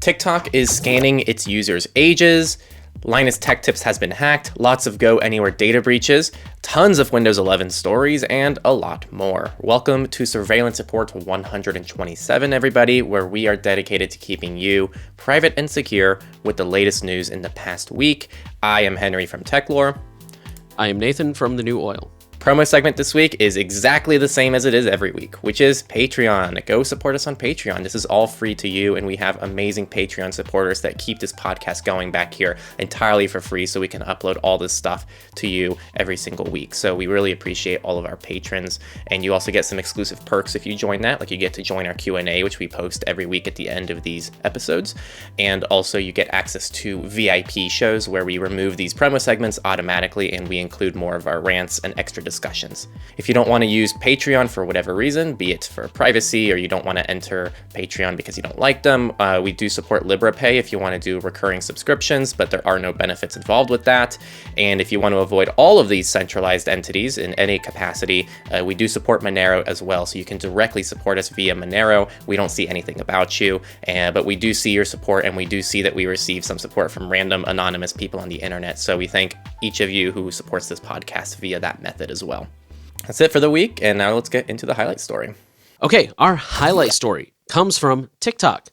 TikTok is scanning its users' ages. Linus Tech Tips has been hacked, lots of Go Anywhere data breaches, tons of Windows 11 stories, and a lot more. Welcome to Surveillance Report 127, everybody, where we are dedicated to keeping you private and secure with the latest news in the past week. I am Henry from TechLore. I am Nathan from The New Oil. Promo segment this week is exactly the same as it is every week, which is Patreon. Go support us on Patreon. This is all free to you, and we have amazing Patreon supporters that keep this podcast going back here entirely for free so we can upload all this stuff to you every single week. So we really appreciate all of our patrons, and you also get some exclusive perks if you join that, like you get to join our Q&A, which we post every week at the end of these episodes, and also you get access to VIP shows where we remove these promo segments automatically, and we include more of our rants and extra discussions. If you don't want to use Patreon for whatever reason, be it for privacy or you don't want to enter Patreon because you don't like them, we do support LibraPay if you want to do recurring subscriptions, but there are no benefits involved with that. And if you want to avoid all of these centralized entities in any capacity, we do support Monero as well, so you can directly support us via Monero. We don't see anything about you, but we do see your support, and we do see that we receive some support from random anonymous people on the internet. So we thank each of you who supports this podcast via that method as well. That's it for the week, and now let's get into the highlight story. Okay, our highlight story comes from TikTok.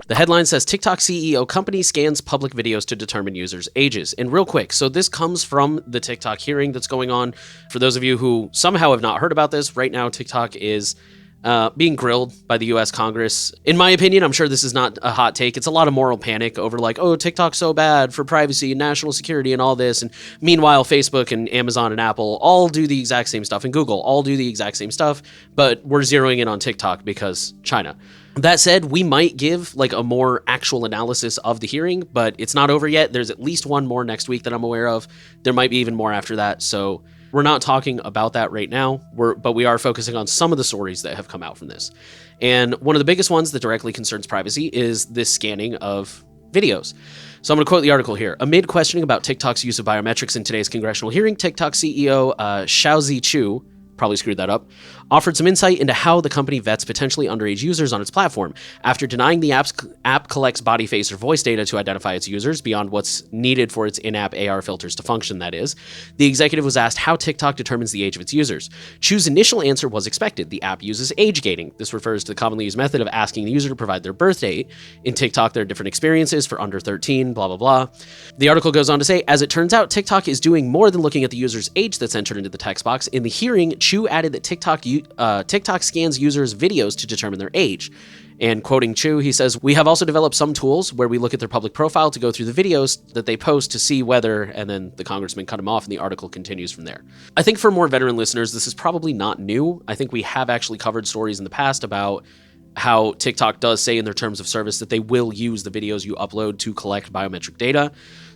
The headline says, TikTok CEO company scans public videos to determine users' ages. And real quick, so this comes from the TikTok hearing that's going on. For those of you who somehow have not heard about this, right now TikTok is being grilled by the U.S. Congress. In my opinion, I'm sure this is not a hot take. It's a lot of moral panic over like, oh, TikTok's so bad for privacy and national security and all this. And meanwhile, Facebook and Amazon and Apple all do the exact same stuff, and Google all do the exact same stuff, but we're zeroing in on TikTok because China. That said, we might give like a more actual analysis of the hearing, but it's not over yet. There's at least one more next week that I'm aware of. There might be even more after that. So we're not talking about that right now, but we are focusing on some of the stories that have come out from this. And one of the biggest ones that directly concerns privacy is this scanning of videos. So I'm going to quote the article here. Amid questioning about TikTok's use of biometrics in today's congressional hearing, TikTok CEO Xiaozi Chu, probably screwed that up, offered some insight into how the company vets potentially underage users on its platform. After denying the app collects body, face, or voice data to identify its users beyond what's needed for its in-app AR filters to function, that is, the executive was asked how TikTok determines the age of its users. Chu's initial answer was expected. The app uses age gating. This refers to the commonly used method of asking the user to provide their birth date. In TikTok, there are different experiences for under 13, blah, blah, blah. The article goes on to say, as it turns out, TikTok is doing more than looking at the user's age that's entered into the text box. In the hearing, Chu added that TikTok scans users' videos to determine their age. And quoting Chu, he says, we have also developed some tools where we look at their public profile to go through the videos that they post to see whether, and then the congressman cut him off and the article continues from there. I think for more veteran listeners, this is probably not new. I think we have actually covered stories in the past about how TikTok does say in their terms of service that they will use the videos you upload to collect biometric data.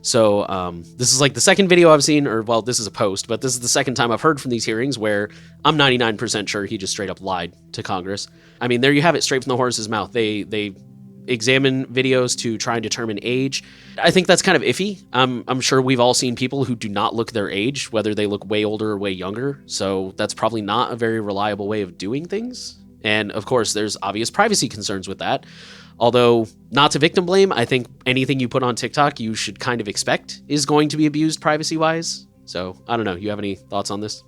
So this is like the second video I've seen, or well, this is a post, but this is the second time I've heard from these hearings where I'm 99% sure he just straight up lied to Congress. I mean, there you have it, straight from the horse's mouth. They examine videos to try and determine age. I think that's kind of iffy. I'm sure we've all seen people who do not look their age, whether they look way older or way younger. So that's probably not a very reliable way of doing things. And of course, there's obvious privacy concerns with that. Although, not to victim blame, I think anything you put on TikTok you should kind of expect is going to be abused privacy-wise. So, I don't know. You have any thoughts on this?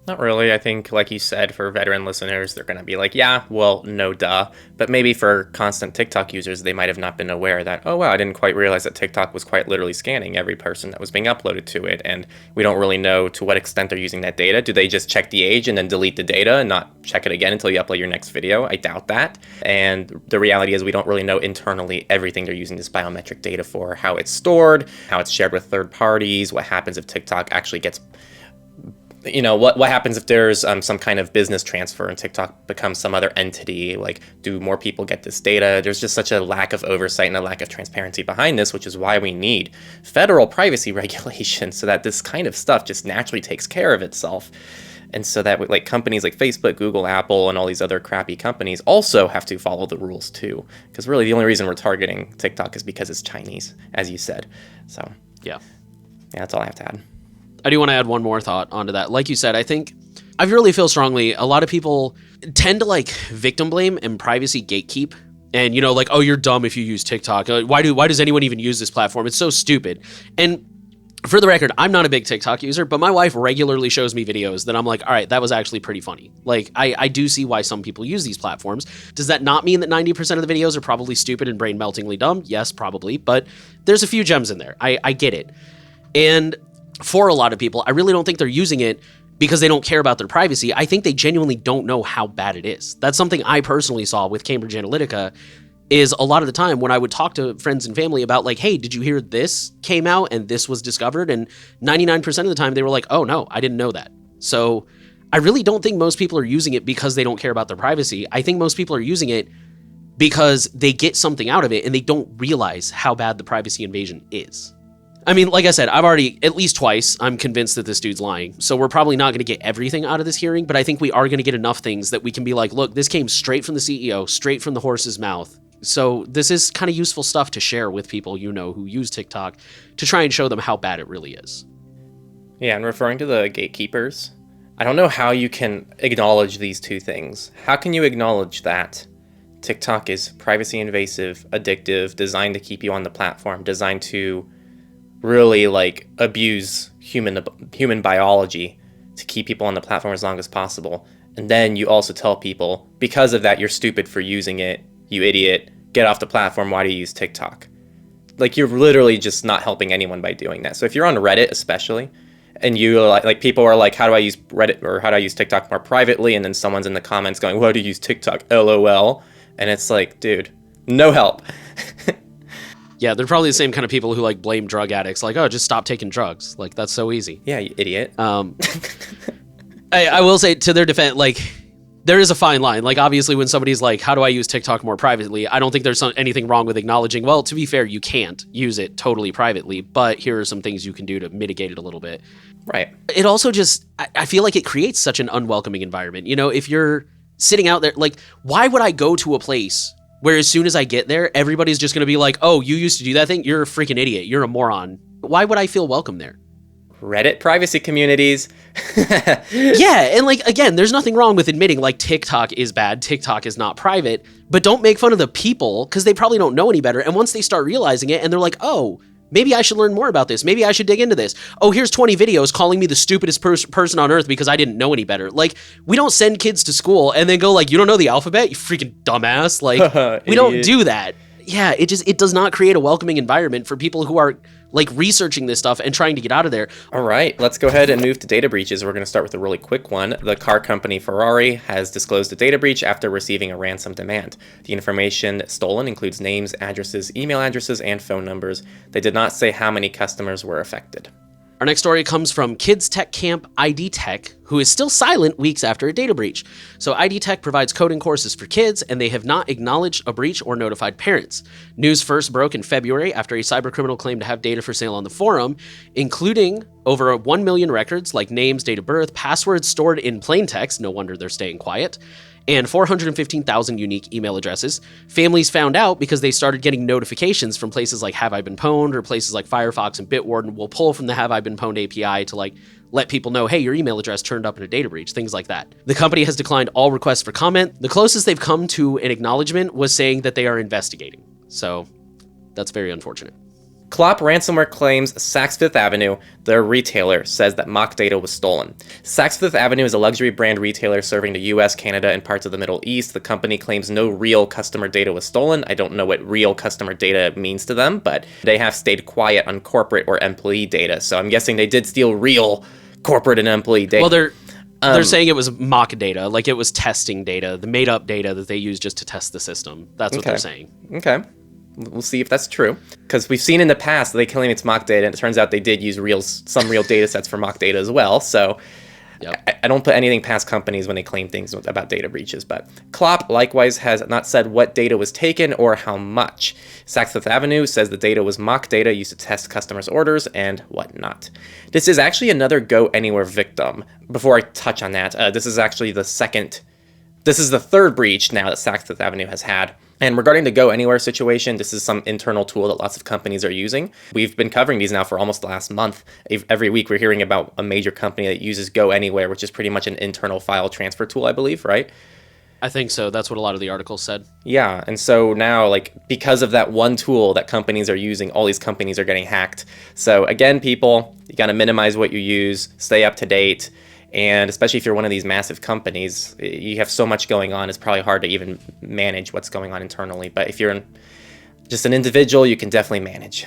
Not really. I think, like you said, for veteran listeners, they're going to be like, yeah, well, no duh. But maybe for constant TikTok users, they might have not been aware that, oh, wow, I didn't quite realize that TikTok was quite literally scanning every person that was being uploaded to it. And we don't really know to what extent they're using that data. Do they just check the age and then delete the data and not check it again until you upload your next video? I doubt that. And the reality is we don't really know internally everything they're using this biometric data for, how it's stored, how it's shared with third parties, what happens if TikTok actually gets, you know, what happens if there's some kind of business transfer and TikTok becomes some other entity? Like, do more people get this data? There's just such a lack of oversight and a lack of transparency behind this, which is why we need federal privacy regulation so that this kind of stuff just naturally takes care of itself. And so that like companies like Facebook, Google, Apple, and all these other crappy companies also have to follow the rules too. Because really the only reason we're targeting TikTok is because it's Chinese, as you said. So yeah, that's all I have to add. I do want to add one more thought onto that. Like you said, I really feel strongly a lot of people tend to like victim blame and privacy gatekeep And, like, oh, you're dumb if you use TikTok. Why does anyone even use this platform? It's so stupid. And for the record, I'm not a big TikTok user, but my wife regularly shows me videos that I'm like, all right, that was actually pretty funny. Like, I do see why some people use these platforms. Does that not mean that 90% of the videos are probably stupid and brain-meltingly dumb? Yes, probably, but there's a few gems in there. I get it. And for a lot of people, I really don't think they're using it because they don't care about their privacy. I think they genuinely don't know how bad it is. That's something I personally saw with Cambridge Analytica. Is a lot of the time when I would talk to friends and family about like, hey, did you hear this came out and this was discovered? And 99% of the time they were like, oh no, I didn't know that. So I really don't think most people are using it because they don't care about their privacy. I think most people are using it because they get something out of it and they don't realize how bad the privacy invasion is. I mean, like I said, I've already, at least twice, I'm convinced that this dude's lying. So we're probably not going to get everything out of this hearing, but I think we are going to get enough things that we can be like, look, this came straight from the CEO, straight from the horse's mouth. So this is kind of useful stuff to share with people, who use TikTok to try and show them how bad it really is. Yeah, and referring to the gatekeepers, I don't know how you can acknowledge these two things. How can you acknowledge that TikTok is privacy invasive, addictive, designed to keep you on the platform, designed to really like abuse human biology to keep people on the platform as long as possible? And then you also tell people, because of that, you're stupid for using it, you idiot, get off the platform, why do you use TikTok? Like, you're literally just not helping anyone by doing that. So if you're on Reddit especially, and you like people are like, how do I use Reddit or how do I use TikTok more privately? And then someone's in the comments going, why do you use TikTok? LOL. And it's like, dude, no help. Yeah, they're probably the same kind of people who like blame drug addicts, like, oh, just stop taking drugs. Like, that's so easy. Yeah, you idiot. I will say to their defense, like, there is a fine line. Like, obviously, when somebody's like, how do I use TikTok more privately? I don't think there's anything wrong with acknowledging, well, to be fair, you can't use it totally privately, but here are some things you can do to mitigate it a little bit. Right. It also just, I feel like it creates such an unwelcoming environment. If you're sitting out there, like, why would I go to a place where as soon as I get there, everybody's just going to be like, oh, you used to do that thing? You're a freaking idiot. You're a moron. Why would I feel welcome there? Reddit privacy communities. Yeah, and like, again, there's nothing wrong with admitting like TikTok is bad, TikTok is not private, but don't make fun of the people because they probably don't know any better. And once they start realizing it and they're like, oh, maybe I should learn more about this. Maybe I should dig into this. Oh, here's 20 videos calling me the stupidest person on earth because I didn't know any better. Like, we don't send kids to school and then go like, you don't know the alphabet, you freaking dumbass. Like, we don't do that. Yeah, it does not create a welcoming environment for people who are like researching this stuff and trying to get out of there. All right, let's go ahead and move to data breaches. We're going to start with a really quick one. The car company Ferrari has disclosed a data breach after receiving a ransom demand. The information stolen includes names, addresses, email addresses, and phone numbers. They did not say how many customers were affected. Our next story comes from Kids Tech Camp ID Tech, who is still silent weeks after a data breach. So ID Tech provides coding courses for kids, and they have not acknowledged a breach or notified parents. News first broke in February after a cybercriminal claimed to have data for sale on the forum, including over 1 million records like names, date of birth, passwords stored in plain text, no wonder they're staying quiet, and 415,000 unique email addresses. Families found out because they started getting notifications from places like Have I Been Pwned, or places like Firefox and Bitwarden will pull from the Have I Been Pwned API to like let people know, hey, your email address turned up in a data breach, things like that. The company has declined all requests for comment. The closest they've come to an acknowledgement was saying that they are investigating. So that's very unfortunate. Clop ransomware claims Saks Fifth Avenue, their retailer, says that mock data was stolen. Saks Fifth Avenue is a luxury brand retailer serving the US, Canada, and parts of the Middle East. The company claims no real customer data was stolen. I don't know what real customer data means to them, but they have stayed quiet on corporate or employee data. So I'm guessing they did steal real corporate and employee data. Well, they're saying it was mock data, like it was testing data, the made up data that they used just to test the system. That's what they're saying. Okay. We'll see if that's true, because we've seen in the past that they claim it's mock data, and it turns out they did use some real data sets for mock data as well. So yep. I don't put anything past companies when they claim things about data breaches. But Clop likewise has not said what data was taken or how much. Saks Fifth Avenue says the data was mock data used to test customers' orders and whatnot. This is actually another Go Anywhere victim. Before I touch on that, this is actually the third breach now that Saks Fifth Avenue has had. And regarding the Go Anywhere situation, this is some internal tool that lots of companies are using. We've been covering these now for almost the last month. Every week we're hearing about a major company that uses Go Anywhere, which is pretty much an internal file transfer tool, I believe, right? I think so. That's what a lot of the articles said. Yeah, and so now, like, because of that one tool that companies are using, all these companies are getting hacked. So again, people, you got to minimize what you use, stay up to date, and especially if you're one of these massive companies, you have so much going on, it's probably hard to even manage what's going on internally. But if you're just an individual, you can definitely manage.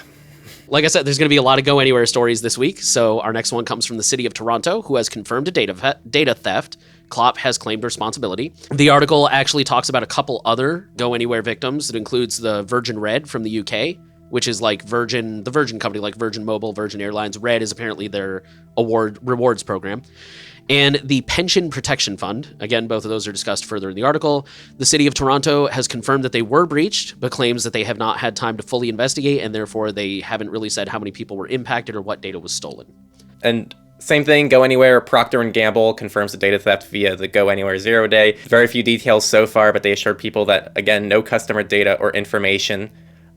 Like I said, there's going to be a lot of Go Anywhere stories this week. So our next one comes from the city of Toronto, who has confirmed a data theft. Klopp has claimed responsibility. The article actually talks about a couple other Go Anywhere victims. It includes the Virgin Red from the UK, which is like the Virgin company, like Virgin Mobile, Virgin Airlines. Red is apparently their rewards program. And the Pension Protection Fund. Again, both of those are discussed further in the article. The city of Toronto has confirmed that they were breached, but claims that they have not had time to fully investigate, and therefore they haven't really said how many people were impacted or what data was stolen. And same thing, Go Anywhere, Procter & Gamble confirms the data theft via the Go Anywhere 0 day. Very few details so far, but they assured people that, again, no customer data or information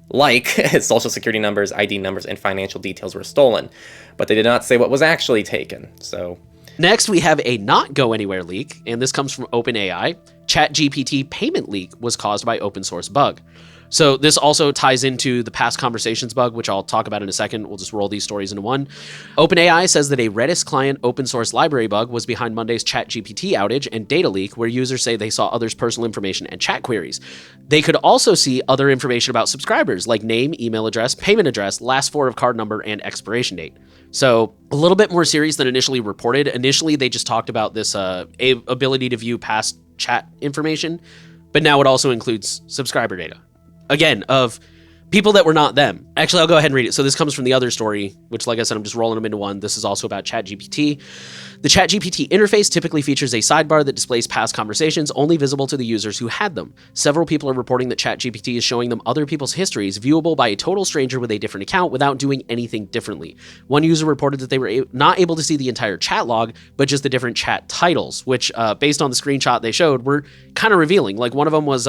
like social security numbers, ID numbers, and financial details were stolen. But they did not say what was actually taken, so... Next, we have a not Go Anywhere leak, and this comes from OpenAI. ChatGPT payment leak was caused by open source bug. So this also ties into the past conversations bug, which I'll talk about in a second. We'll just roll these stories into one. OpenAI says that a Redis client open source library bug was behind Monday's ChatGPT outage and data leak, where users say they saw others' personal information and chat queries. They could also see other information about subscribers, like name, email address, payment address, last four of card number, and expiration date. So a little bit more serious than initially reported. Initially, they just talked about this ability to view past chat information, but now it also includes subscriber data. Again, of people that were not them. Actually, I'll go ahead and read it. So this comes from the other story, which, like I said, I'm just rolling them into one. This is also about ChatGPT. The ChatGPT interface typically features a sidebar that displays past conversations only visible to the users who had them. Several people are reporting that ChatGPT is showing them other people's histories viewable by a total stranger with a different account without doing anything differently. One user reported that they were not able to see the entire chat log, but just the different chat titles, which, based on the screenshot they showed, were kind of revealing. Like, one of them was...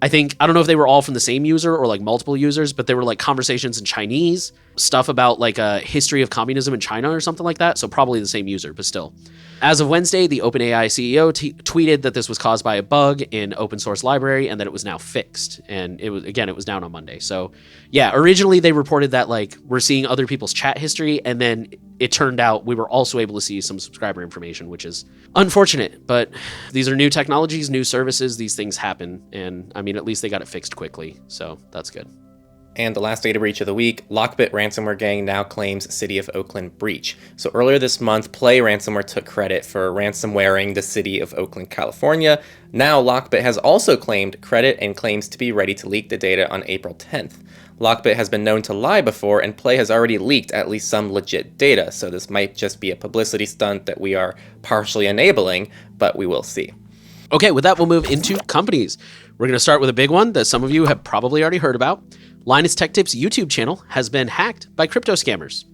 I don't know if they were all from the same user or like multiple users, but they were like conversations in Chinese, stuff about like a history of communism in China or something like that. So probably the same user, but still. As of Wednesday, the OpenAI CEO tweeted that this was caused by a bug in open source library and that it was now fixed. And it was down on Monday. So yeah, originally they reported that like we're seeing other people's chat history, and then it turned out we were also able to see some subscriber information, which is unfortunate, but these are new technologies, new services, these things happen. And I mean, at least they got it fixed quickly. So that's good. And the last data breach of the week, Lockbit ransomware gang now claims City of Oakland breach. So earlier this month, Play Ransomware took credit for ransomwaring the City of Oakland, California. Now Lockbit has also claimed credit and claims to be ready to leak the data on April 10th. Lockbit has been known to lie before, and Play has already leaked at least some legit data, so this might just be a publicity stunt that we are partially enabling, but we will see. Okay, with that, we'll move into companies. We're going to start with a big one that some of you have probably already heard about. Linus Tech Tips YouTube channel has been hacked by crypto scammers.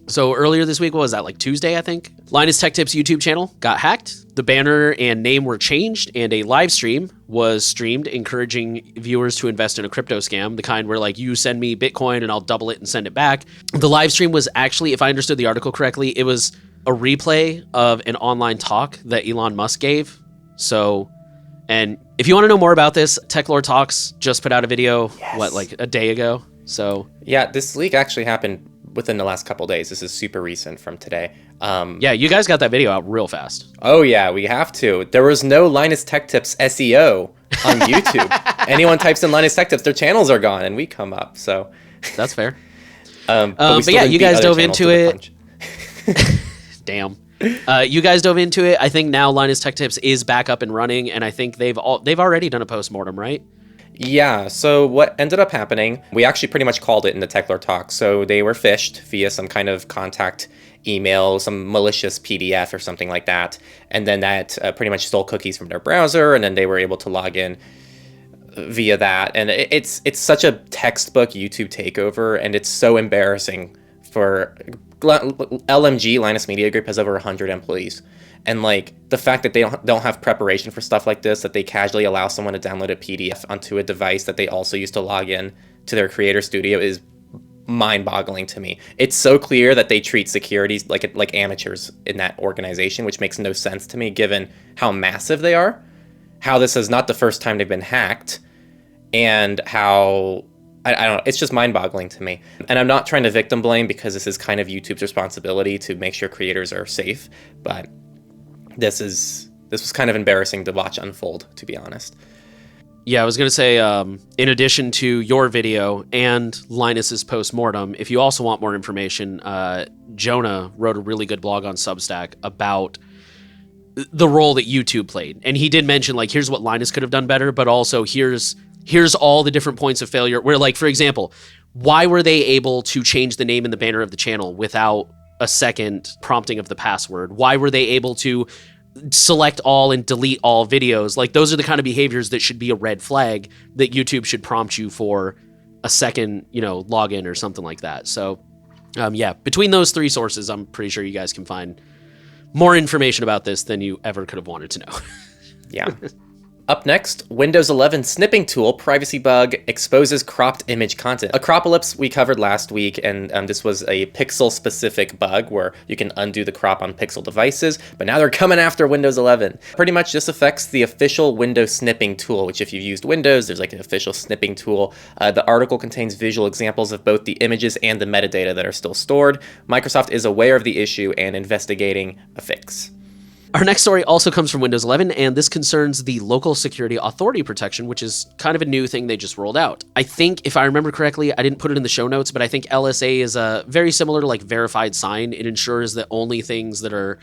So earlier this week, what was that, like Tuesday, I think? Linus Tech Tips YouTube channel got hacked. The banner and name were changed, and a live stream was streamed encouraging viewers to invest in a crypto scam, the kind where like you send me Bitcoin and I'll double it and send it back. The live stream was actually, if I understood the article correctly, it was a replay of an online talk that Elon Musk gave. So, and if you want to know more about this, Techlore Talks just put out a video, like a day ago? So yeah, this leak actually happened within the last couple of days. This is super recent from today. Yeah, you guys got that video out real fast. Oh yeah, we have to. There was no Linus Tech Tips SEO on YouTube. Anyone types in Linus Tech Tips, their channels are gone, and we come up. So that's fair. But yeah, you guys dove into it. Damn. You guys dove into it. I think now Linus Tech Tips is back up and running, and I think they've already done a postmortem, right? Yeah, so what ended up happening, we actually pretty much called it in the Techlore Talk. So they were phished via some kind of contact email, some malicious PDF or something like that. And then that pretty much stole cookies from their browser, and then they were able to log in via that. And it's such a textbook YouTube takeover, and it's so embarrassing for LMG. Linus Media Group has over 100 employees. And like the fact that they don't have preparation for stuff like this, that they casually allow someone to download a PDF onto a device that they also use to log in to their creator studio is mind-boggling to me. It's so clear that they treat security like amateurs in that organization, which makes no sense to me given how massive they are. how this is not the first time they've been hacked, and how I don't know, it's just mind-boggling to me. And I'm not trying to victim blame, because this is kind of YouTube's responsibility to make sure creators are safe, but this was kind of embarrassing to watch unfold, to be honest. Yeah, I was going to say, in addition to your video and Linus's post-mortem, if you also want more information, Jonah wrote a really good blog on Substack about the role that YouTube played. And he did mention, like, here's what Linus could have done better, but also here's all the different points of failure where, like, for example, why were they able to change the name and the banner of the channel without a second prompting of the password? Why were they able to select all and delete all videos? Like, those are the kind of behaviors that should be a red flag that YouTube should prompt you for a second, login or something like that. So, yeah, between those three sources, I'm pretty sure you guys can find more information about this than you ever could have wanted to know. Yeah. Up next, Windows 11 snipping tool privacy bug exposes cropped image content. Acropolis we covered last week, and this was a Pixel-specific bug where you can undo the crop on Pixel devices, but now they're coming after Windows 11. Pretty much this affects the official Windows snipping tool, which if you've used Windows, there's like an official snipping tool. The article contains visual examples of both the images and the metadata that are still stored. Microsoft is aware of the issue and investigating a fix. Our next story also comes from Windows 11, and this concerns the Local Security Authority protection, which is kind of a new thing they just rolled out. I think, if I remember correctly, I didn't put it in the show notes, but I think LSA is very similar to like verified sign. It ensures that only things that are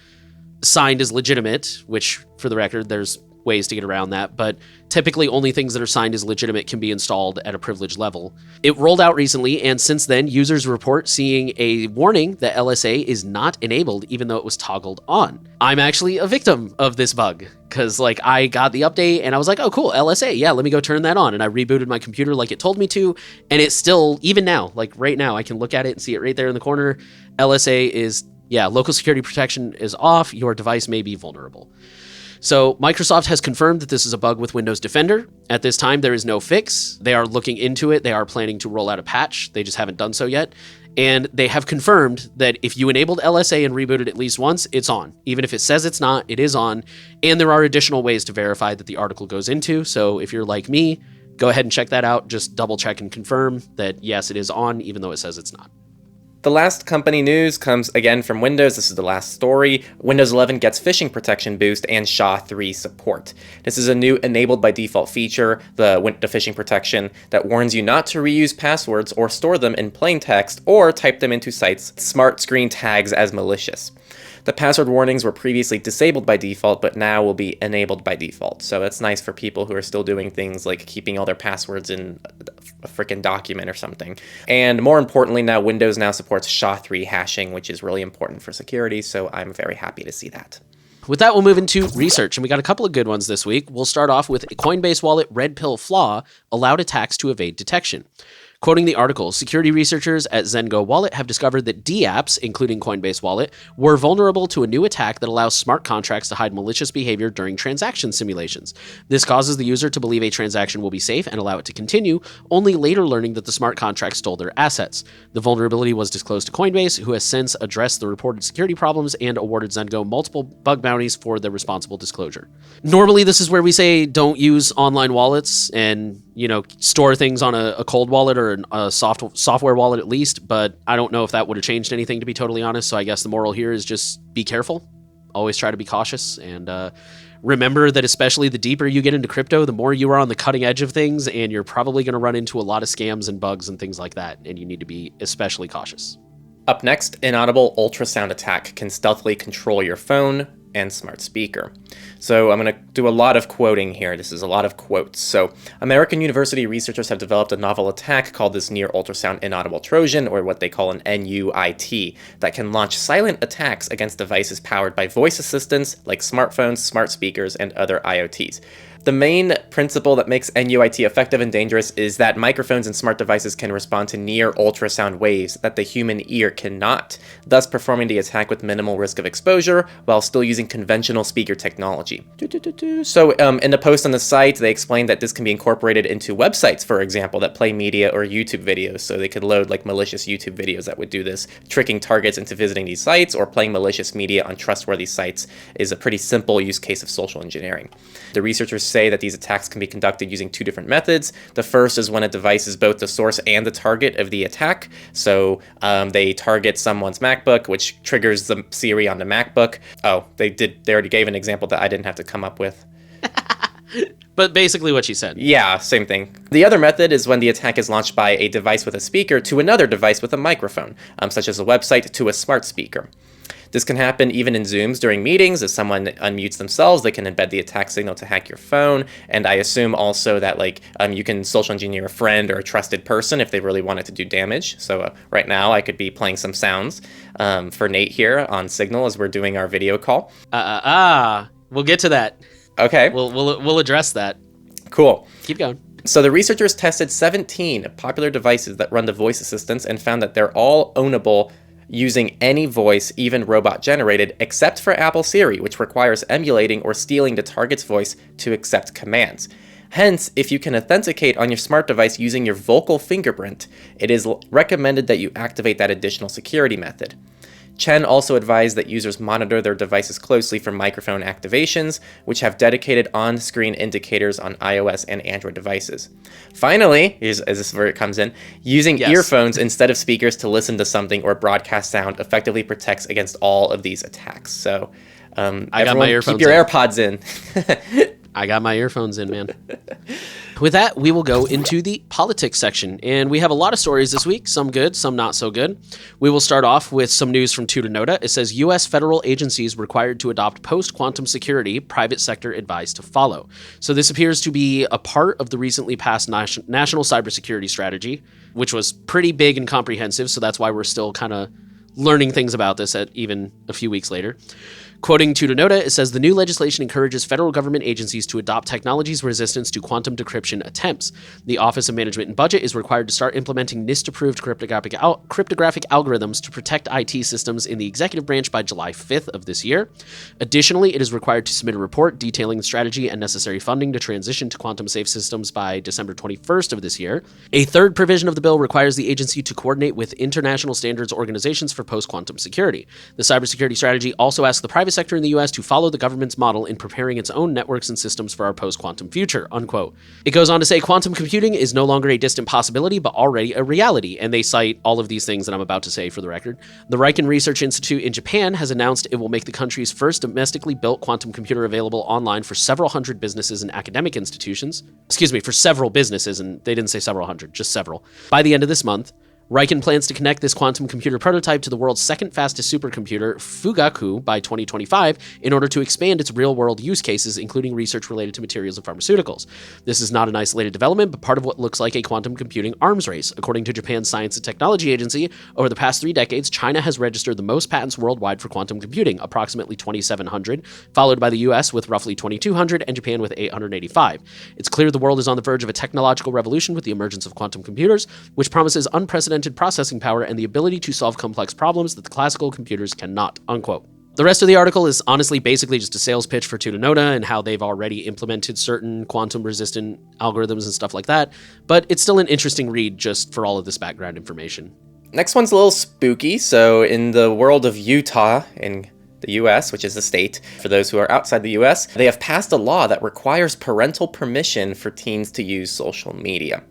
signed as legitimate, which for the record, there's ways to get around that, but typically only things that are signed as legitimate can be installed at a privileged level. It rolled out recently, and since then, users report seeing a warning that LSA is not enabled, even though it was toggled on. I'm actually a victim of this bug, because like I got the update and I was like, oh cool, LSA, yeah, let me go turn that on. And I rebooted my computer like it told me to, and it's still, even now, like right now, I can look at it and see it right there in the corner. LSA is, yeah, local security protection is off, your device may be vulnerable. So Microsoft has confirmed that this is a bug with Windows Defender. At this time, there is no fix. They are looking into it. They are planning to roll out a patch. They just haven't done so yet. And they have confirmed that if you enabled LSA and rebooted at least once, it's on. Even if it says it's not, it is on. And there are additional ways to verify that the article goes into. So if you're like me, go ahead and check that out. Just double check and confirm that yes, it is on, even though it says it's not. The last company news comes again from Windows. This is the last story. Windows 11 gets phishing protection boost and SHA-3 support. This is a new enabled by default feature, the phishing protection, that warns you not to reuse passwords or store them in plain text or type them into sites Smart Screen tags as malicious. The password warnings were previously disabled by default, but now will be enabled by default. So that's nice for people who are still doing things like keeping all their passwords in a freaking document or something. And more importantly, now Windows now supports SHA-3 hashing, which is really important for security. So I'm very happy to see that. With that, we'll move into research, and we got a couple of good ones this week. We'll start off with a Coinbase wallet red pill flaw allowed attacks to evade detection. Quoting the article, security researchers at Zengo Wallet have discovered that dApps, including Coinbase Wallet, were vulnerable to a new attack that allows smart contracts to hide malicious behavior during transaction simulations. This causes the user to believe a transaction will be safe and allow it to continue, only later learning that the smart contract stole their assets. The vulnerability was disclosed to Coinbase, who has since addressed the reported security problems and awarded Zengo multiple bug bounties for their responsible disclosure. Normally, this is where we say don't use online wallets and store things on a cold wallet or a software wallet at least, but I don't know if that would have changed anything, to be totally honest. So I guess the moral here is just be careful. Always try to be cautious, and remember that especially the deeper you get into crypto, the more you are on the cutting edge of things, and you're probably going to run into a lot of scams and bugs and things like that, and you need to be especially cautious. Up next, inaudible ultrasound attack can stealthily control your phone and smart speaker. So I'm going to do a lot of quoting here. This is a lot of quotes. So American University researchers have developed a novel attack called this near ultrasound inaudible Trojan, or what they call an NUIT, that can launch silent attacks against devices powered by voice assistants like smartphones, smart speakers, and other IoTs. The main principle that makes NUIT effective and dangerous is that microphones and smart devices can respond to near ultrasound waves that the human ear cannot, thus performing the attack with minimal risk of exposure while still using conventional speaker technology. So in the post on the site, they explained that this can be incorporated into websites, for example, that play media or YouTube videos. So they could load like malicious YouTube videos that would do this, tricking targets into visiting these sites or playing malicious media on trustworthy sites is a pretty simple use case of social engineering. The researchers say that these attacks can be conducted using two different methods. The first is when a device is both the source and the target of the attack. So they target someone's MacBook, which triggers the Siri on the MacBook. Oh, they already gave an example that I didn't have to come up with. But basically what she said. Yeah, same thing. The other method is when the attack is launched by a device with a speaker to another device with a microphone, such as a website to a smart speaker. This can happen even in Zooms during meetings. If someone unmutes themselves, they can embed the attack signal to hack your phone. And I assume also that you can social engineer a friend or a trusted person if they really wanted to do damage. So right now I could be playing some sounds for Nate here on Signal as we're doing our video call. We'll get to that. Okay. We'll address that. Cool. Keep going. So the researchers tested 17 popular devices that run the voice assistants and found that they're all ownable using any voice, even robot generated, except for Apple Siri, which requires emulating or stealing the target's voice to accept commands. Hence, if you can authenticate on your smart device using your vocal fingerprint, it is recommended that you activate that additional security method. Chen also advised that users monitor their devices closely for microphone activations, which have dedicated on-screen indicators on iOS and Android devices. Finally, this is where it comes in, using earphones instead of speakers to listen to something or broadcast sound effectively protects against all of these attacks. So, I got my earphones keep your AirPods in. I got my earphones in, man. With that, we will go into the politics section, and we have a lot of stories this week, some good, some not so good. We will start off with some news from Tutanota. It says U.S. federal agencies required to adopt post-quantum security, private sector advised to follow. So this appears to be a part of the recently passed national cybersecurity strategy, which was pretty big and comprehensive, so that's why we're still kind of learning things about this at even a few weeks later. Quoting Tutanota, it says the new legislation encourages federal government agencies to adopt technologies resistant to quantum decryption attempts. The Office of Management and Budget is required to start implementing NIST-approved cryptographic algorithms to protect IT systems in the executive branch by July 5th of this year. Additionally, it is required to submit a report detailing the strategy and necessary funding to transition to quantum-safe systems by December 21st of this year. A third provision of the bill requires the agency to coordinate with international standards organizations for post-quantum security. The cybersecurity strategy also asks the private sector in the U.S. to follow the government's model in preparing its own networks and systems for our post-quantum future, unquote. It goes on to say quantum computing is no longer a distant possibility, but already a reality, and they cite all of these things that I'm about to say for the record. The Riken Research Institute in Japan has announced it will make the country's first domestically built quantum computer available online for several hundred businesses and academic institutions. For several businesses, and they didn't say several hundred, just several. By the end of this month, Riken plans to connect this quantum computer prototype to the world's second fastest supercomputer, Fugaku, by 2025 in order to expand its real-world use cases, including research related to materials and pharmaceuticals. This is not an isolated development, but part of what looks like a quantum computing arms race. According to Japan's Science and Technology Agency, over the past 3 decades, China has registered the most patents worldwide for quantum computing, approximately 2,700, followed by the US with roughly 2,200 and Japan with 885. It's clear the world is on the verge of a technological revolution with the emergence of quantum computers, which promises unprecedented processing power and the ability to solve complex problems that the classical computers cannot, unquote. The rest of the article is honestly basically just a sales pitch for Tutanota and how they've already implemented certain quantum-resistant algorithms and stuff like that, but it's still an interesting read just for all of this background information. Next one's a little spooky. So in the world of Utah, in the US, which is a state, for those who are outside the US, they have passed a law that requires parental permission for teens to use social media.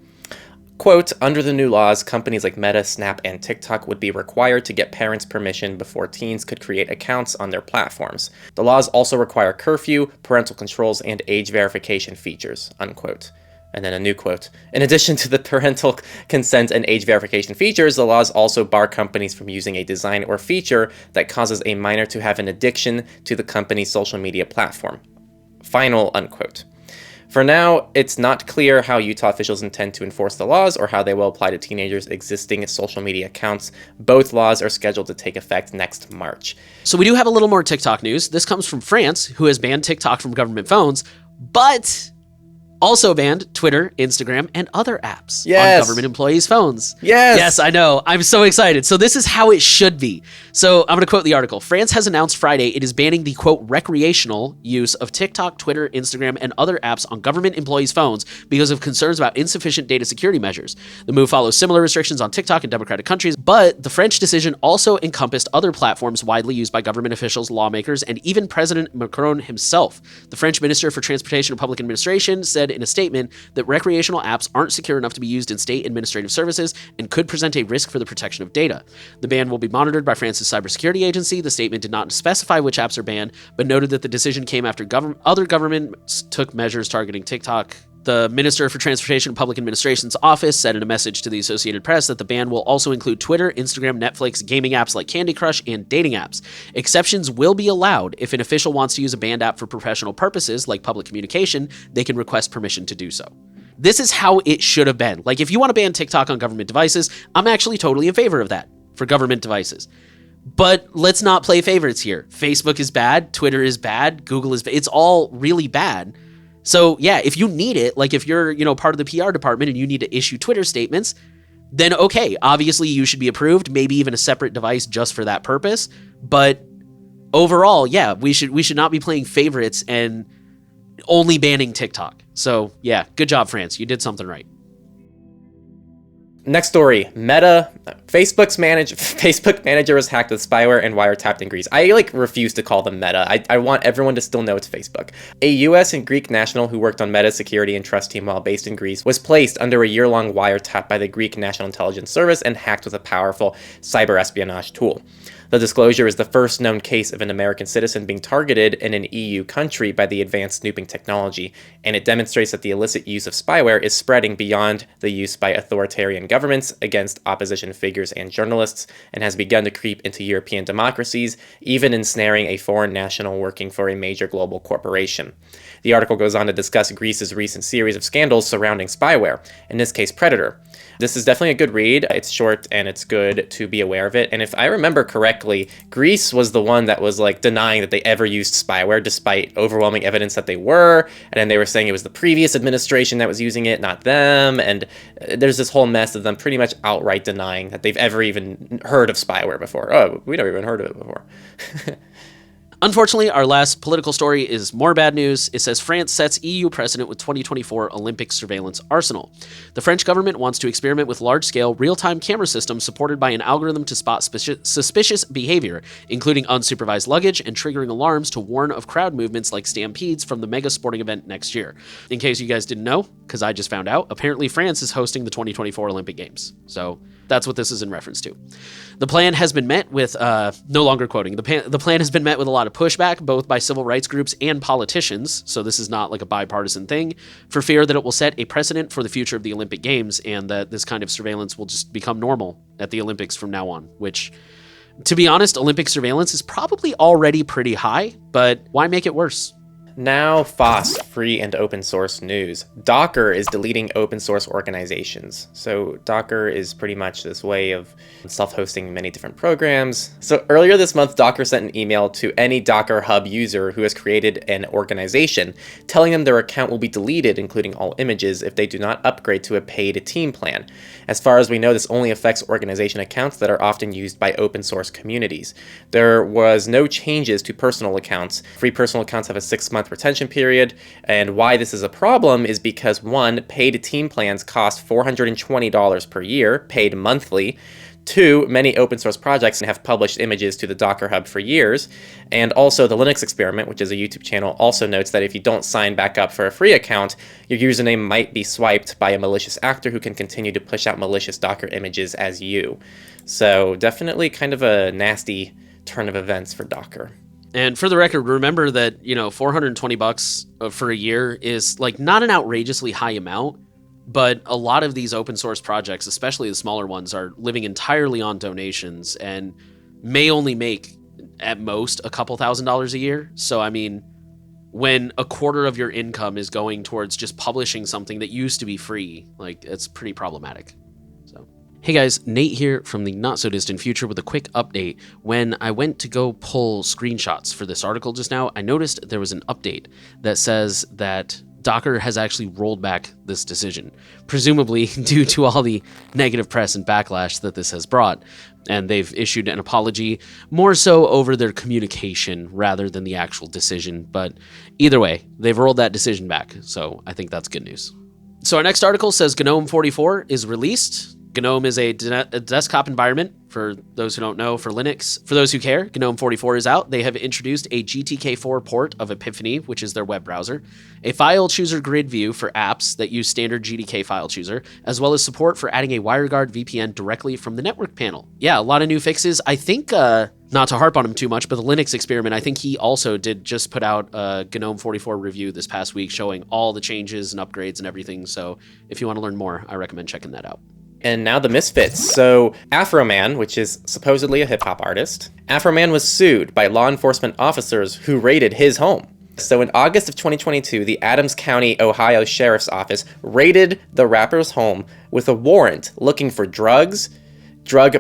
Quote, under the new laws, companies like Meta, Snap, and TikTok would be required to get parents' permission before teens could create accounts on their platforms. The laws also require curfew, parental controls, and age verification features, unquote. And then a new quote. In addition to the parental consent and age verification features, the laws also bar companies from using a design or feature that causes a minor to have an addiction to the company's social media platform. Final, unquote. For now, it's not clear how Utah officials intend to enforce the laws or how they will apply to teenagers' existing social media accounts. Both laws are scheduled to take effect next March. So we do have a little more TikTok news. This comes from France, who has banned TikTok from government phones, but also banned Twitter, Instagram, and other apps Yes. on government employees' phones. Yes. Yes, I know. I'm so excited. So this is how it should be. So I'm going to quote the article. France has announced Friday it is banning the, quote, recreational use of TikTok, Twitter, Instagram, and other apps on government employees' phones because of concerns about insufficient data security measures. The move follows similar restrictions on TikTok in democratic countries, but the French decision also encompassed other platforms widely used by government officials, lawmakers, and even President Macron himself. The French Minister for Transportation and Public Administration said in a statement that recreational apps aren't secure enough to be used in state administrative services and could present a risk for the protection of data. The ban will be monitored by France's cybersecurity agency. The statement did not specify which apps are banned, but noted that the decision came after other governments took measures targeting TikTok. The Minister for Transportation and Public Administration's office said in a message to the Associated Press that the ban will also include Twitter, Instagram, Netflix, gaming apps like Candy Crush, and dating apps. Exceptions will be allowed. If an official wants to use a banned app for professional purposes, like public communication, they can request permission to do so. This is how it should have been. Like, if you want to ban TikTok on government devices, I'm actually totally in favor of that for government devices. But let's not play favorites here. Facebook is bad, Twitter is bad, Google is bad. It's all really bad. So yeah, if you need it, like if you're, part of the PR department and you need to issue Twitter statements, then okay, obviously you should be approved, maybe even a separate device just for that purpose. But overall, yeah, we should not be playing favorites and only banning TikTok. So yeah, good job, France. You did something right. Next story, Meta. Facebook manager was hacked with spyware and wiretapped in Greece. I refuse to call them Meta. I want everyone to still know it's Facebook. A US and Greek national who worked on Meta's security and trust team while based in Greece was placed under a year-long wiretap by the Greek National Intelligence Service and hacked with a powerful cyber espionage tool. The disclosure is the first known case of an American citizen being targeted in an EU country by the advanced snooping technology, and it demonstrates that the illicit use of spyware is spreading beyond the use by authoritarian governments against opposition figures and journalists, and has begun to creep into European democracies, even ensnaring a foreign national working for a major global corporation. The article goes on to discuss Greece's recent series of scandals surrounding spyware, in this case Predator. This is definitely a good read. It's short and it's good to be aware of it. And if I remember correctly, Greece was the one that was denying that they ever used spyware despite overwhelming evidence that they were. And then they were saying it was the previous administration that was using it, not them. And there's this whole mess of them pretty much outright denying that they've ever even heard of spyware before. Oh, we never even heard of it before. Unfortunately, our last political story is more bad news. It says France sets EU precedent with 2024 Olympic surveillance arsenal. The French government wants to experiment with large-scale, real-time camera systems supported by an algorithm to spot suspicious behavior, including unsupervised luggage and triggering alarms to warn of crowd movements like stampedes from the mega sporting event next year. In case you guys didn't know, because I just found out, apparently France is hosting the 2024 Olympic Games. So that's what this is in reference to. The plan has been met with, no longer quoting, the plan has been met with a lot of pushback, both by civil rights groups and politicians, so this is not like a bipartisan thing, for fear that it will set a precedent for the future of the Olympic Games and that this kind of surveillance will just become normal at the Olympics from now on, which, to be honest, Olympic surveillance is probably already pretty high, but why make it worse? Now, FOSS, free and open source news. Docker is deleting open source organizations. So Docker is pretty much this way of self-hosting many different programs. So earlier this month, Docker sent an email to any Docker Hub user who has created an organization, telling them their account will be deleted, including all images, if they do not upgrade to a paid team plan. As far as we know, this only affects organization accounts that are often used by open source communities. There was no changes to personal accounts. Free personal accounts have a 6-month retention period, and why this is a problem is because, one, paid team plans cost $420 per year, paid monthly. 2, many open source projects have published images to the Docker Hub for years, and also the Linux Experiment, which is a YouTube channel, also notes that if you don't sign back up for a free account, your username might be swiped by a malicious actor who can continue to push out malicious Docker images as you. So definitely kind of a nasty turn of events for Docker. And for the record, remember that, $420 for a year is not an outrageously high amount, but a lot of these open source projects, especially the smaller ones, are living entirely on donations and may only make at most a couple $1,000s a year. So, I mean, when a quarter of your income is going towards just publishing something that used to be free, it's pretty problematic. Hey guys, Nate here from the not so distant future with a quick update. When I went to go pull screenshots for this article just now, I noticed there was an update that says that Docker has actually rolled back this decision, presumably due to all the negative press and backlash that this has brought. And they've issued an apology, more so over their communication rather than the actual decision. But either way, they've rolled that decision back. So I think that's good news. So our next article says GNOME 44 is released. GNOME is a desktop environment, for those who don't know, for Linux. For those who care, GNOME 44 is out. They have introduced a GTK4 port of Epiphany, which is their web browser, a file chooser grid view for apps that use standard GTK file chooser, as well as support for adding a WireGuard VPN directly from the network panel. Yeah, a lot of new fixes. I think, not to harp on him too much, but the Linux Experiment, I think he also did just put out a GNOME 44 review this past week showing all the changes and upgrades and everything. So if you want to learn more, I recommend checking that out. And now the misfits. So Afroman, which is supposedly a hip-hop artist, Afroman was sued by law enforcement officers who raided his home. So in August of 2022, the Adams County, Ohio Sheriff's Office raided the rapper's home with a warrant looking for drugs, I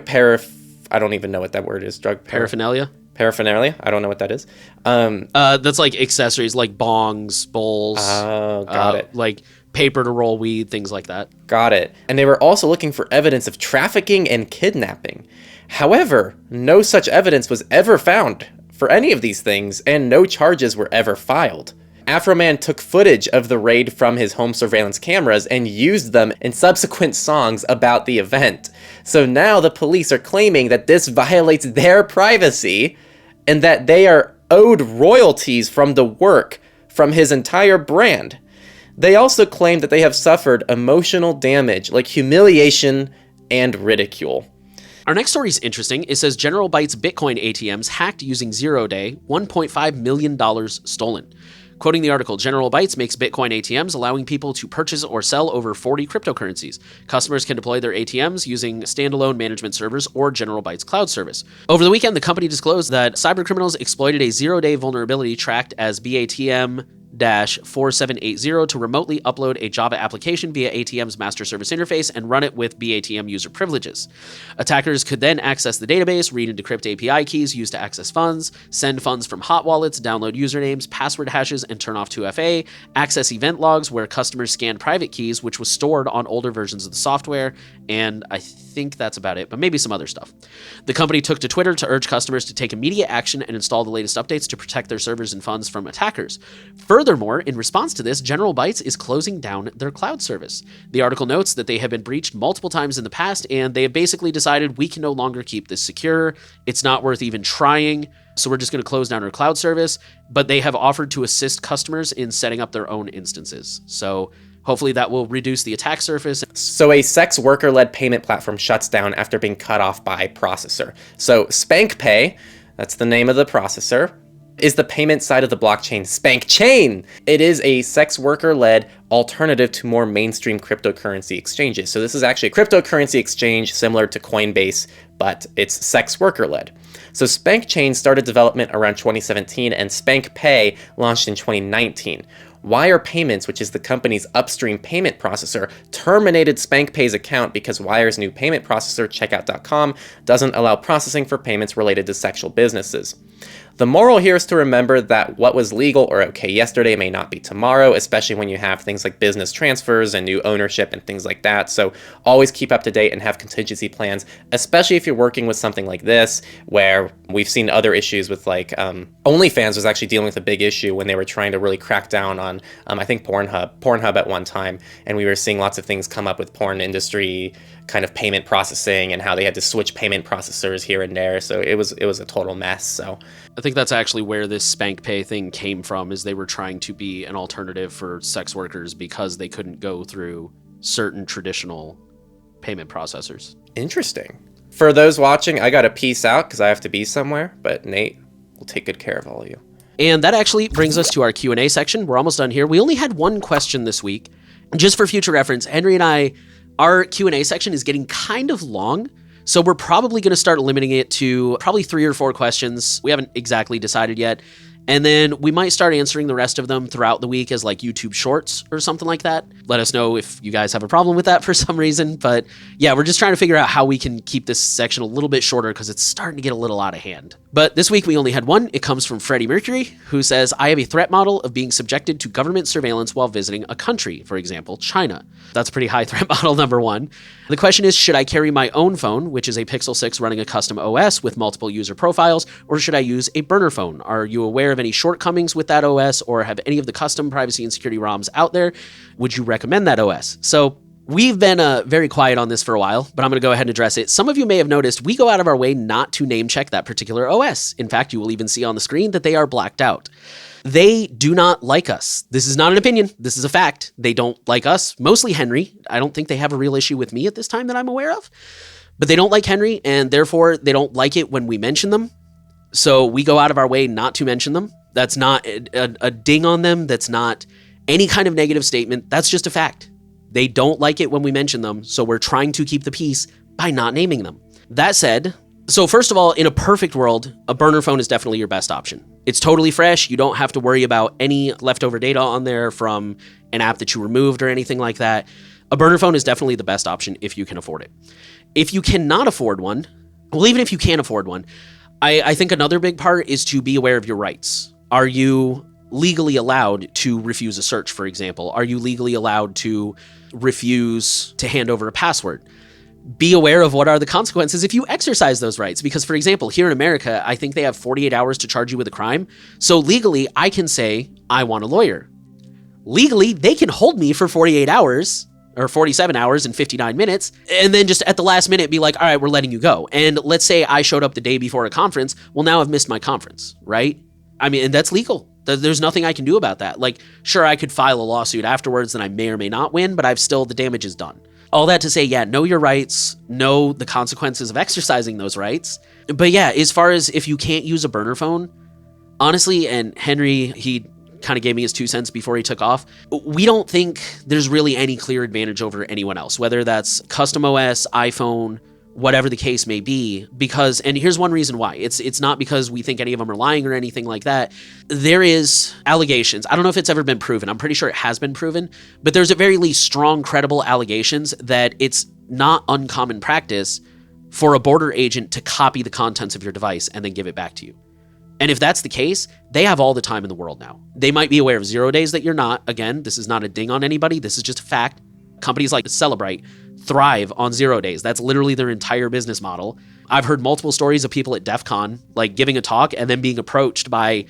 don't even know what that word is. Paraphernalia? Paraphernalia? I don't know what that is. That's like accessories like bongs, bowls. Oh, got it. Like paper to roll weed, things like that. Got it. And they were also looking for evidence of trafficking and kidnapping. However, no such evidence was ever found for any of these things, and no charges were ever filed. Afroman took footage of the raid from his home surveillance cameras and used them in subsequent songs about the event. So now the police are claiming that this violates their privacy and that they are owed royalties from the work from his entire brand. They also claim that they have suffered emotional damage like humiliation and ridicule. Our next story is interesting. It says General Bytes Bitcoin ATMs hacked using 0-day, $1.5 million stolen. Quoting the article, General Bytes makes Bitcoin ATMs, allowing people to purchase or sell over 40 cryptocurrencies. Customers can deploy their ATMs using standalone management servers or General Bytes cloud service. Over the weekend, the company disclosed that cybercriminals exploited a 0-day vulnerability tracked as BATM-4780 to remotely upload a Java application via ATM's master service interface and run it with BATM user privileges. Attackers could then access the database, read and decrypt API keys used to access funds, send funds from hot wallets, download usernames, password hashes, and turn off 2FA, access event logs where customers scanned private keys, which was stored on older versions of the software, and I think that's about it, but maybe some other stuff. The company took to Twitter to urge customers to take immediate action and install the latest updates to protect their servers and funds from attackers. Furthermore, in response to this, General Bytes is closing down their cloud service. The article notes that they have been breached multiple times in the past, and they have basically decided we can no longer keep this secure. It's not worth even trying, so we're just going to close down our cloud service. But they have offered to assist customers in setting up their own instances. So hopefully that will reduce the attack surface. So a sex worker-led payment platform shuts down after being cut off by processor. So SpankPay, that's the name of the processor, is the payment side of the blockchain SpankChain. It is a sex worker-led alternative to more mainstream cryptocurrency exchanges. So this is actually a cryptocurrency exchange similar to Coinbase, but it's sex worker-led. So SpankChain started development around 2017 and SpankPay launched in 2019. Wire Payments, which is the company's upstream payment processor, terminated SpankPay's account because Wire's new payment processor, Checkout.com, doesn't allow processing for payments related to sexual businesses. The moral here is to remember that what was legal or okay yesterday may not be tomorrow, especially when you have things like business transfers and new ownership and things like that. So always keep up to date and have contingency plans, especially if you're working with something like this, where we've seen other issues with like OnlyFans was actually dealing with a big issue when they were trying to really crack down on, I think Pornhub at one time. And we were seeing lots of things come up with porn industry kind of payment processing and how they had to switch payment processors here and there. So it was a total mess. So I think that's actually where this SpankPay thing came from, is they were trying to be an alternative for sex workers because they couldn't go through certain traditional payment processors. Interesting. For those watching, I got to peace out because I have to be somewhere, but Nate will take good care of all of you. And that actually brings us to our Q&A section. We're almost done here. We only had one question this week. Just for future reference, Henry and I, our Q&A section is getting kind of long, so we're probably going to start limiting it to probably 3 or 4 questions. We haven't exactly decided yet. And then we might start answering the rest of them throughout the week as like YouTube Shorts or something like that. Let us know if you guys have a problem with that for some reason. But yeah, we're just trying to figure out how we can keep this section a little bit shorter because it's starting to get a little out of hand. But this week we only had one. It comes from Freddie Mercury, who says, I have a threat model of being subjected to government surveillance while visiting a country, for example, China. That's a pretty high threat model, number one. The question is, should I carry my own phone, which is a Pixel 6 running a custom OS with multiple user profiles, or should I use a burner phone? Are you aware of any shortcomings with that OS, or have any of the custom privacy and security ROMs out there? Would you recommend that OS? So we've been very quiet on this for a while, but I'm going to go ahead and address it. Some of you may have noticed we go out of our way not to name check that particular OS. In fact, you will even see on the screen that they are blacked out. They do not like us. This is not an opinion. This is a fact. They don't like us, mostly Henry. I don't think they have a real issue with me at this time that I'm aware of, but they don't like Henry, and therefore they don't like it when we mention them. So we go out of our way not to mention them. That's not a ding on them. That's not any kind of negative statement. That's just a fact. They don't like it when we mention them, so we're trying to keep the peace by not naming them. That said, so first of all, in a perfect world, a burner phone is definitely your best option. It's totally fresh. You don't have to worry about any leftover data on there from an app that you removed or anything like that. A burner phone is definitely the best option if you can afford it. If you cannot afford one, well, even if you can afford one, I think another big part is to be aware of your rights. Are you legally allowed to refuse a search, for example? Are you legally allowed to refuse to hand over a password? Be aware of what are the consequences if you exercise those rights. Because, for example, here in America, I think they have 48 hours to charge you with a crime. So legally, I can say, I want a lawyer. Legally, they can hold me for 48 hours or 47 hours and 59 minutes, and then just at the last minute be like, all right, we're letting you go. And let's say I showed up the day before a conference. Well, now I've missed my conference, right? I mean, and that's legal. There's nothing I can do about that. Like, sure, I could file a lawsuit afterwards and I may or may not win, but the damage is done. All that to say, yeah, know your rights, know the consequences of exercising those rights. But yeah, as far as if you can't use a burner phone, honestly, and Henry, he kind of gave me his 2 cents before he took off, we don't think there's really any clear advantage over anyone else, whether that's custom OS, iPhone, whatever the case may be, because, and here's one reason why, it's not because we think any of them are lying or anything like that. There is allegations. I don't know if it's ever been proven. I'm pretty sure it has been proven, but there's at very least strong, credible allegations that it's not uncommon practice for a border agent to copy the contents of your device and then give it back to you. And if that's the case, they have all the time in the world now. They might be aware of 0 days that you're not. Again, this is not a ding on anybody. This is just a fact. Companies like Celebrite thrive on 0 days. That's literally their entire business model. I've heard multiple stories of people at DEF CON, like giving a talk and then being approached by,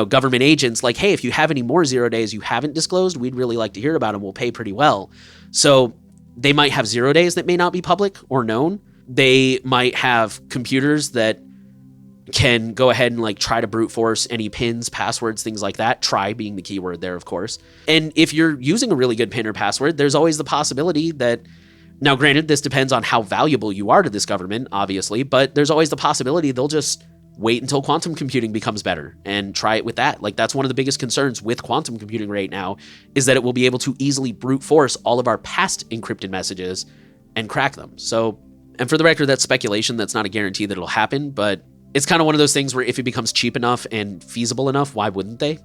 government agents like, hey, if you have any more 0 days you haven't disclosed, we'd really like to hear about them. We'll pay pretty well. So they might have 0 days that may not be public or known. They might have computers that can go ahead and try to brute force any pins, passwords, things like that. Try being the keyword there, of course. And if you're using a really good pin or password, there's always the possibility that, now granted, this depends on how valuable you are to this government, obviously, but there's always the possibility they'll just wait until quantum computing becomes better and try it with that. That's one of the biggest concerns with quantum computing right now, is that it will be able to easily brute force all of our past encrypted messages and crack them. So, and for the record, that's speculation. That's not a guarantee that it'll happen, but it's kind of one of those things where if it becomes cheap enough and feasible enough, why wouldn't they?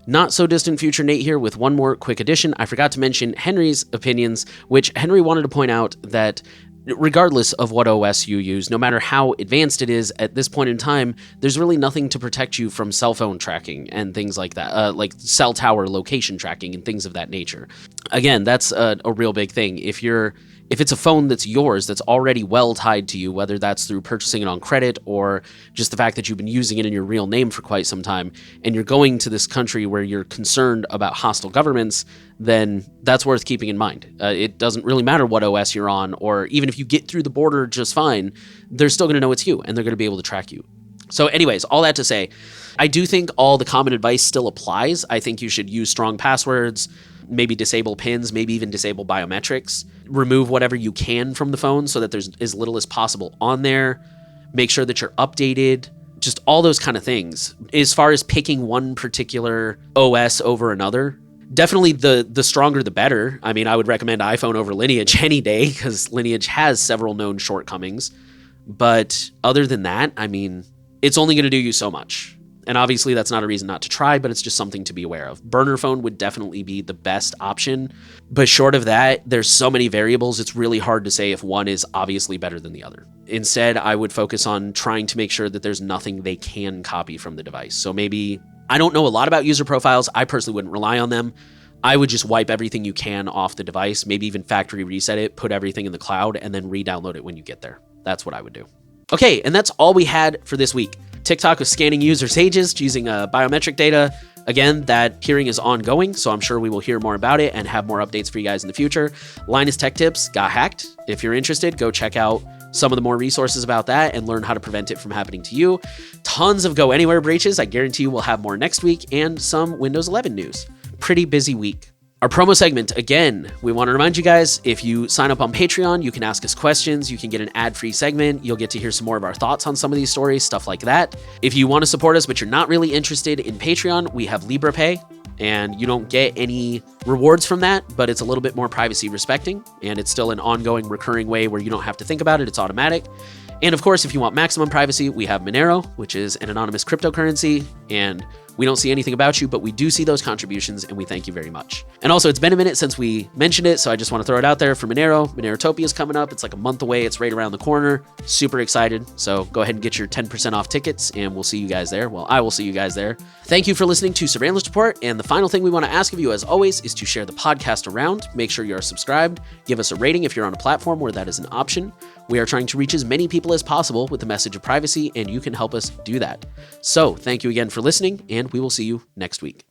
Not so distant future Nate here with one more quick addition. I forgot to mention Henry's opinions, which Henry wanted to point out that regardless of what OS you use, no matter how advanced it is at this point in time, there's really nothing to protect you from cell phone tracking and things like that, like cell tower location tracking and things of that nature. Again, that's a real big thing. If it's a phone that's yours, that's already well tied to you, whether that's through purchasing it on credit or just the fact that you've been using it in your real name for quite some time, and you're going to this country where you're concerned about hostile governments, then that's worth keeping in mind. It doesn't really matter what OS you're on, or even if you get through the border just fine, they're still going to know it's you, and they're going to be able to track you. So anyways, all that to say, I do think all the common advice still applies. I think you should use strong passwords, maybe disable pins, maybe even disable biometrics, remove whatever you can from the phone so that there's as little as possible on there, make sure that you're updated, just all those kind of things. As far as picking one particular OS over another, definitely the stronger the better. I mean, I would recommend iPhone over Lineage any day because Lineage has several known shortcomings. But other than that, I mean, it's only going to do you so much. And obviously that's not a reason not to try, but it's just something to be aware of. Burner phone would definitely be the best option. But short of that, there's so many variables, it's really hard to say if one is obviously better than the other. Instead, I would focus on trying to make sure that there's nothing they can copy from the device. So maybe, I don't know a lot about user profiles. I personally wouldn't rely on them. I would just wipe everything you can off the device, maybe even factory reset it, put everything in the cloud, and then re-download it when you get there. That's what I would do. Okay, and that's all we had for this week. TikTok was scanning users' ages using biometric data. Again, that hearing is ongoing, so I'm sure we will hear more about it and have more updates for you guys in the future. Linus Tech Tips got hacked. If you're interested, go check out some of the more resources about that and learn how to prevent it from happening to you. Tons of Go Anywhere breaches. I guarantee you we'll have more next week, and some Windows 11 news. Pretty busy week. Our promo segment, again, we want to remind you guys, if you sign up on Patreon, you can ask us questions, you can get an ad-free segment, you'll get to hear some more of our thoughts on some of these stories, stuff like that. If you want to support us, but you're not really interested in Patreon, we have LibrePay, and you don't get any rewards from that, but it's a little bit more privacy respecting, and it's still an ongoing, recurring way where you don't have to think about it, it's automatic. And of course, if you want maximum privacy, we have Monero, which is an anonymous cryptocurrency, and we don't see anything about you, but we do see those contributions, and we thank you very much. And also, it's been a minute since we mentioned it, so I just want to throw it out there for Monero. Monerotopia is coming up. It's like a month away. It's right around the corner. Super excited. So go ahead and get your 10% off tickets, and we'll see you guys there. Well, I will see you guys there. Thank you for listening to Surveillance Report, and the final thing we want to ask of you, as always, is to share the podcast around. Make sure you are subscribed. Give us a rating if you're on a platform where that is an option. We are trying to reach as many people as possible with the message of privacy, and you can help us do that. So thank you again for listening, and we will see you next week.